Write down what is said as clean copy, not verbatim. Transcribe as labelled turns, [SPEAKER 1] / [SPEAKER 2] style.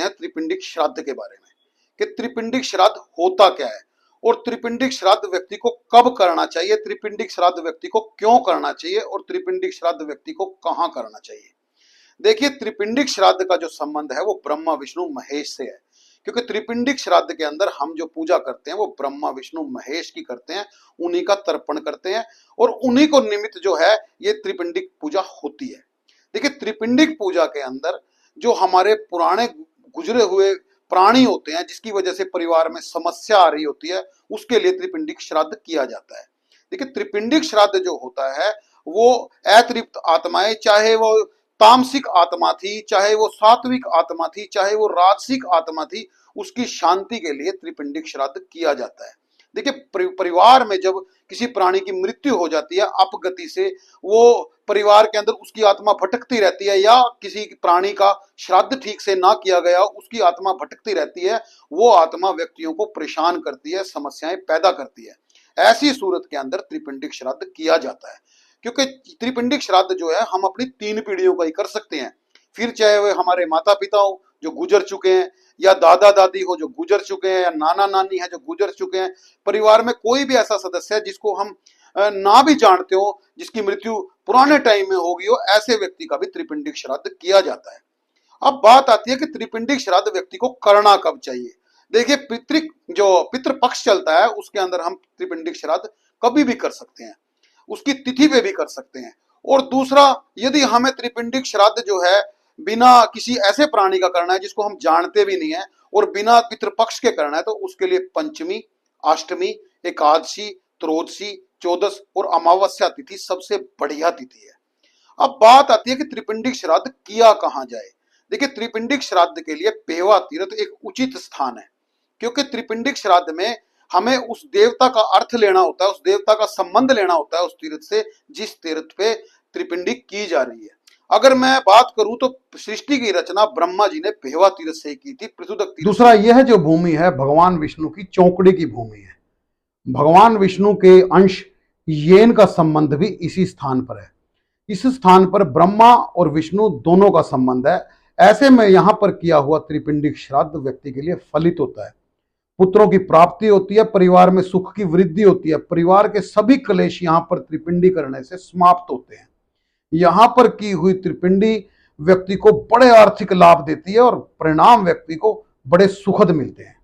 [SPEAKER 1] हैं त्रिपिंडिक श्राद्ध के बारे में कि त्रिपिंडिक श्राद्ध होता क्या है और त्रिपिंडिक श्राद्ध व्यक्ति को कब करना चाहिए, त्रिपिंडिक श्राद्ध व्यक्ति को क्यों करना चाहिए और त्रिपिंडिक श्राद्ध व्यक्ति को कहां करना चाहिए। देखिए, त्रिपिंडिक श्राद्ध का जो संबंध है वो ब्रह्मा विष्णु महेश से है, क्योंकि त्रिपिंडिक श्राद्ध के अंदर हम जो पूजा करते हैं वो ब्रह्मा विष्णु महेश की करते हैं, उन्हीं का तर्पण करते हैं और उन्हीं को निमित्त जो है ये त्रिपिंडिक पूजा होती है। देखिए, त्रिपिंडिक पूजा के अंदर जो हमारे पुराने गुजरे हुए प्राणी होते हैं जिसकी वजह से परिवार में समस्या आ रही होती है, उसके लिए त्रिपिंडिक श्राद्ध किया जाता है। देखिए, त्रिपिंडिक श्राद्ध जो होता है वो अतृप्त आत्माएं, चाहे वो तामसिक आत्मा थी, चाहे वो सात्विक आत्मा थी, चाहे वो राजसिक आत्मा थी, उसकी शांति के लिए त्रिपिंडिक श्राद्ध किया जाता है। देखिए, परिवार में जब किसी प्राणी की मृत्यु हो जाती है अपगति से, वो परिवार के अंदर उसकी आत्मा भटकती रहती है, या किसी प्राणी का श्राद्ध ठीक से ना किया गया उसकी आत्मा भटकती रहती है, वो आत्मा व्यक्तियों को परेशान करती है, समस्याएं पैदा करती है। ऐसी सूरत के अंदर त्रिपिंडिक श्राद्ध किया जाता है, क्योंकि त्रिपिंडिक श्राद्ध जो है हम अपनी 3 पीढ़ियों का ही कर सकते हैं। फिर चाहे वे हमारे माता पिता हो जो गुजर चुके हैं, या दादा दादी हो जो गुजर चुके हैं, या नाना नानी है जो गुजर चुके हैं, परिवार में कोई भी ऐसा सदस्य है जिसको हम ना भी जानते हो, जिसकी मृत्यु पुराने टाइम में होगी हो, ऐसे व्यक्ति का भी त्रिपिंडिक श्राद्ध किया जाता है। अब बात आती है कि त्रिपिंडिक श्राद्ध व्यक्ति को करना कब चाहिए। देखिए, पितृ पक्ष चलता है उसके अंदर हम त्रिपिंडिक श्राद्ध कभी भी कर सकते हैं, उसकी तिथि पे भी कर सकते हैं। और दूसरा, यदि हमें त्रिपिंडिक श्राद्ध जो है बिना किसी ऐसे प्राणी का करना है जिसको हम जानते भी नहीं है और बिना पितृपक्ष के करना है, तो उसके लिए पंचमी, अष्टमी, एकादशी, त्रयोदशी, चौदस और अमावस्या तिथि सबसे बढ़िया तिथि है। अब बात आती है कि त्रिपिंडिक श्राद्ध किया कहां जाए। देखिए, त्रिपिंडिक श्राद्ध के लिए पेवा तीर्थ एक उचित स्थान है, क्योंकि त्रिपिंडिक श्राद्ध में हमें उस देवता का अर्थ लेना होता है, उस देवता का संबंध लेना होता है उस तीर्थ से जिस तीर्थ पे त्रिपिंडिक की जा रही है। अगर मैं बात करूं तो सृष्टि की रचना ब्रह्मा जी ने पेवा तीर्थ से की थी, पृथुदक तीर्थ। दूसरा, यह जो भूमि है भगवान विष्णु की चौकड़ी की भूमि है। भगवान विष्णु के अंश येन का संबंध भी इसी स्थान पर है। इस स्थान पर ब्रह्मा और विष्णु दोनों का संबंध है। ऐसे में यहां पर किया हुआ त्रिपिंडिक श्राद्ध व्यक्ति के लिए फलित होता है, पुत्रों की प्राप्ति होती है, परिवार में सुख की वृद्धि होती है, परिवार के सभी क्लेश यहां पर त्रिपिंडी करने से समाप्त होते हैं। यहां पर की हुई त्रिपिंडी व्यक्ति को बड़े आर्थिक लाभ देती है और परिणाम व्यक्ति को बड़े सुखद मिलते हैं।